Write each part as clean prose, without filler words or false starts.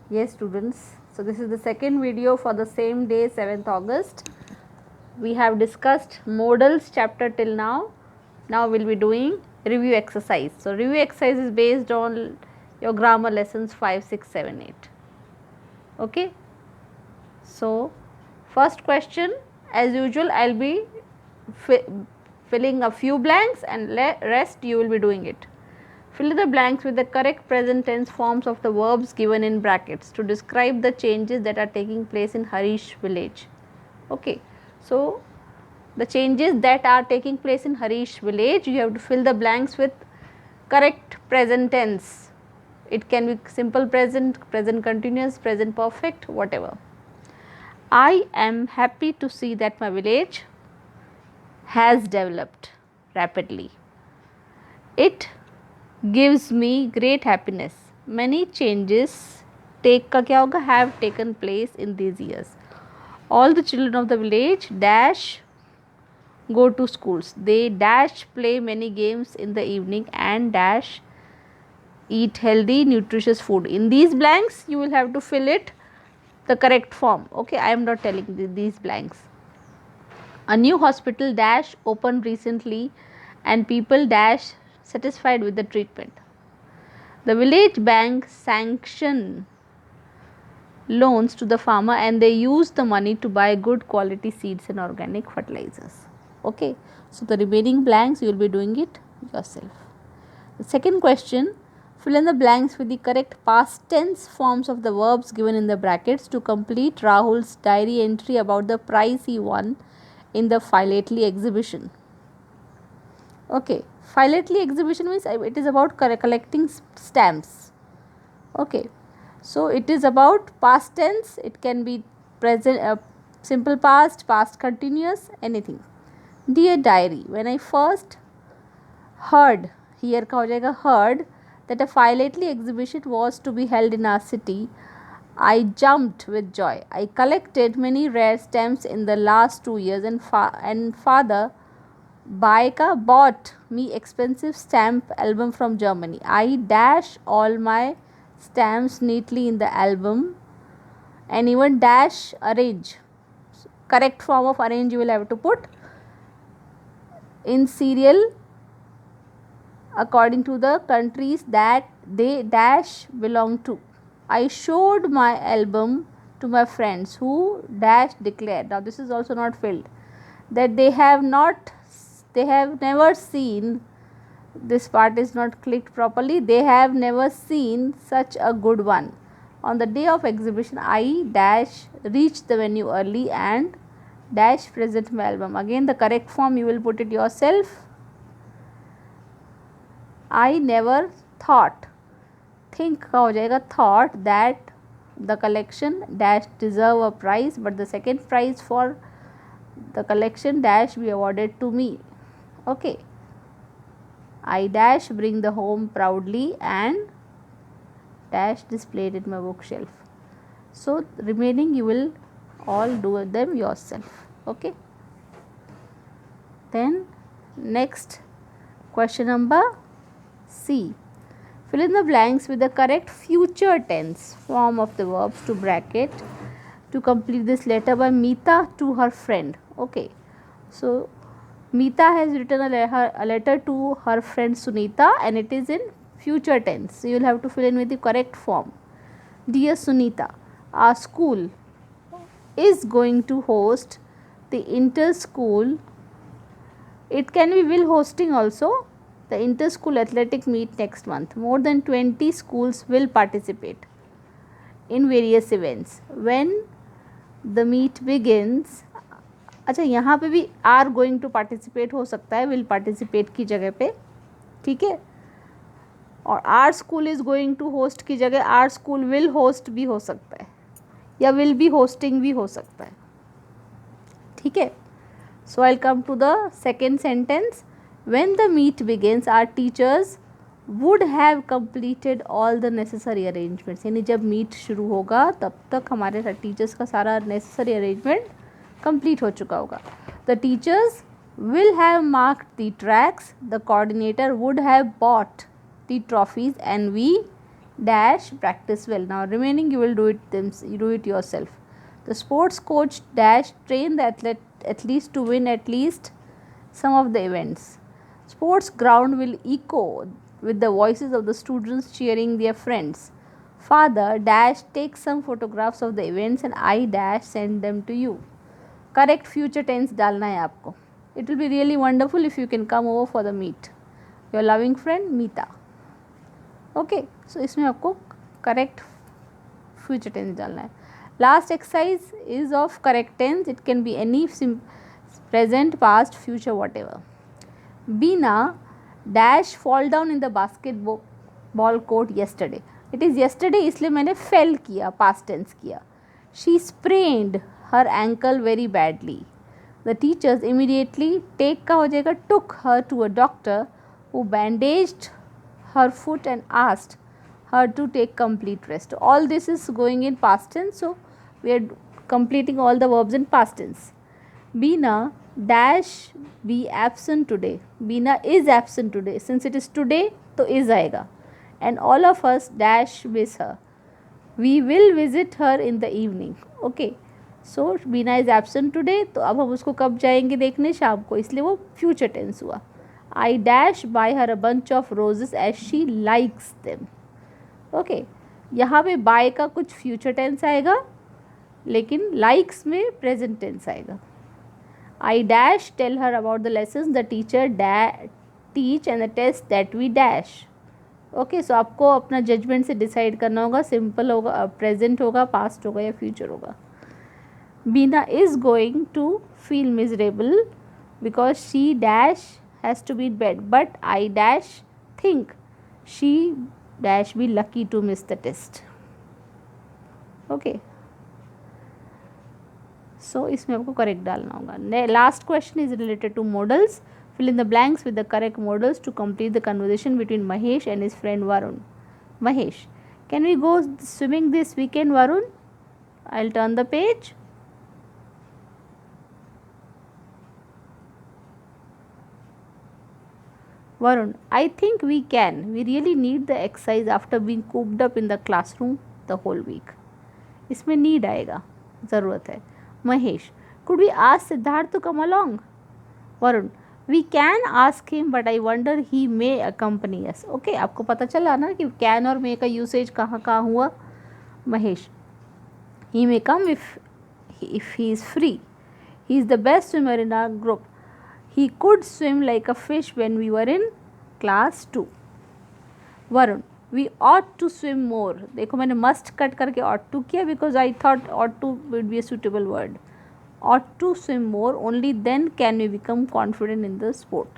Yes, students. So this is the second video for the same day, 7th August. We have discussed modals chapter till now. Now we'll be doing review exercise. So review exercise is based on your grammar lessons 5, 6, 7, 8. Okay. So first question, as usual, I'll be filling a few blanks and rest you will be doing it. Fill the blanks with the correct present tense forms of the verbs given in brackets to describe the changes that are taking place in Harish village. Okay. So the changes that are taking place in Harish village, you have to fill the blanks with correct present tense. It can be simple present, present continuous, present perfect, whatever. I am happy to see that my village has developed rapidly. It gives me great happiness. Many changes have taken place in these years. All the children of the village dash go to schools. They dash play many games in the evening and dash eat healthy nutritious food. In these blanks you will have to fill it the correct form. Okay, I am not telling these blanks. A new hospital dash opened recently and people dash satisfied with the treatment. The village bank sanctioned loans to the farmer and they use the money to buy good quality seeds and organic fertilizers. Okay, so the remaining blanks you will be doing it yourself. The second question, fill in the blanks with the correct past tense forms of the verbs given in the brackets to complete Rahul's diary entry about the prize he won in the philately exhibition. Okay, philately exhibition means it is about collecting stamps. Okay, so it is about past tense. It can be present, simple past, past continuous, anything. Dear diary, when I first heard, here का हो जाएगा heard, that a philately exhibition was to be held in our city, I jumped with joy. I collected many rare stamps in the last 2 years and father Baika bought me expensive stamp album from Germany. I dash all my stamps neatly in the album and even dash arrange. Correct form of arrange you will have to put in serial according to the countries that they dash belong to. I showed my album to my friends who dash declared. Now this is also not filled, that they have never seen, this part is not clicked properly, they have never seen such a good one. On the day of exhibition I dash reached the venue early and dash present my album. Again the correct form you will put it yourself. I never thought, think का हो जाएगा thought that the collection dash deserve a prize, but the second prize for the collection dash be awarded to me. Okay, I dash bring the home proudly and dash displayed in my bookshelf. So remaining you will all do them yourself. Okay, then next question number C. Fill in the blanks with the correct future tense form of the verbs to bracket to complete this letter by Meeta to her friend. Okay, so Meeta has written a letter to her friend Sunita and it is in future tense. So you will have to fill in with the correct form. Dear Sunita, our school is going to host the inter-school, it can be will hosting also, the inter-school athletic meet next month. More than 20 schools will participate in various events. When the meet begins, अच्छा यहाँ पे भी are going to participate हो सकता है will participate की जगह पे, ठीक है, और our school is going to host की जगह आर स्कूल विल होस्ट भी हो सकता है या विल बी होस्टिंग भी हो सकता है, ठीक है. So I come to the second sentence. When the meet begins our teachers would have completed all the necessary arrangements, यानी जब मीट शुरू होगा तब तक हमारे टीचर्स का सारा नेसेसरी अरेंजमेंट कंप्लीट हो चुका होगा. The teachers will have marked the tracks, the coordinator would have bought the trophies and we dash practice well. Now remaining you will do it yourself. The sports coach dash train the athlete at least to win at least some of the events. Sports ground will echo with the voices of the students cheering their friends. Father dash take some photographs of the events and I dash send them to you. Correct future tense डालना है आपको. It will be really wonderful if you can come over for the meet. Your loving friend Meeta. Okay, so इसमें आपको correct future tense डालना है. Last exercise is of correct tense. It can be any present, past, future, whatever. Beena dash fall down in the basketball court yesterday. It is yesterday इसलिए मैंने fell किया, past tense किया. She sprained her ankle very badly. The teachers immediately take का हो जाएगा took her to a doctor who bandaged her foot and asked her to take complete rest. All this is going in past tense, so we are completing all the verbs in past tense. Beena dash be absent today. Beena is absent today. Since it is today, तो is आएगा. And all of us dash miss her. We will visit her in the evening. Okay. So Beena is absent today. तो अब हम उसको कब जाएंगे देखने? शाम को. इसलिए वो future tense हुआ. I dash buy her a bunch of roses as she likes them. Okay. यहाँ पे buy का कुछ future tense आएगा, लेकिन likes में present tense आएगा. I dash tell her about the lessons the teacher teach and the test that we dash. Okay, so आपको अपना जजमेंट से डिसाइड करना होगा, सिंपल होगा, प्रेजेंट होगा, पास्ट होगा या फ्यूचर होगा. Beena is going to feel miserable because she dash has to be bed, but I dash think she dash be lucky to miss the test. Okay, so इसमें आपको correct डालना होगा. Last question is related to models. Fill in the blanks with the correct modals to complete the conversation between Mahesh and his friend Varun. Mahesh, can we go swimming this weekend, Varun? I'll turn the page. Varun, I think we can. We really need the exercise after being cooped up in the classroom the whole week. इसमें need आएगा, ज़रूरत है. Mahesh, could we ask Siddharth to come along? Varun, we can ask him but I wonder he may accompany us. Okay, आपको पता चला ना कि can और may का usage कहाँ कहाँ हुआ. Mahesh, he may come if he is free. He is the best swimmer in our group. He could swim like a fish when we were in class 2. Varun, we ought to swim more. देखो मैंने must cut करके ought to किया because I thought ought to would be a suitable word. Ought to swim more, only then can we become confident in the sport,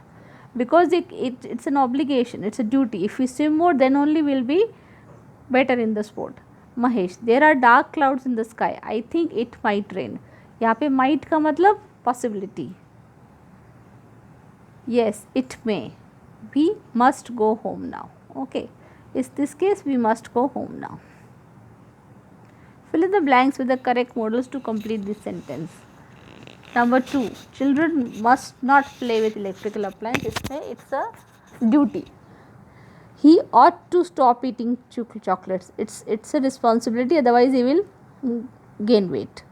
because it's an obligation, it's a duty. If we swim more, then only we'll be better in the sport. Mahesh, there are dark clouds in the sky. I think it might rain. यहाँ पे might का मतलब possibility. Yes, it may. We must go home now. Okay, in this case we must go home now. Fill in the blanks with the correct modals to complete this sentence. Number 2, children must not play with electrical appliances. It's a duty. He ought to stop eating chocolates. It's a responsibility, otherwise he will gain weight.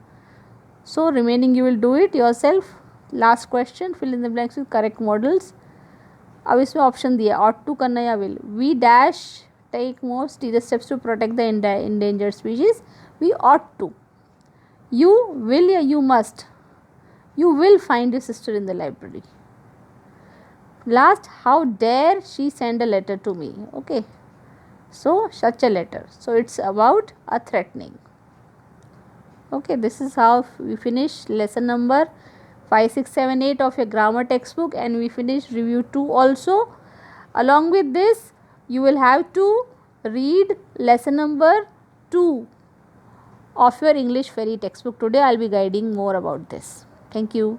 So remaining you will do it yourself. Last question, fill in the blanks with correct modals. अब इसमें option दिया ought to करना या will. We dash take more serious steps to protect the endangered species. We ought to. You will या you must. You will find your sister in the library. Last, how dare she send a letter to me? Okay, so such a letter. So it's about a threatening. Okay, this is how we finish lesson number 5, 6, 7, 8 of your grammar textbook, and we finish review 2 also. Along with this, you will have to read lesson number 2 of your English Fairy textbook. Today I'll be guiding more about this. Thank you.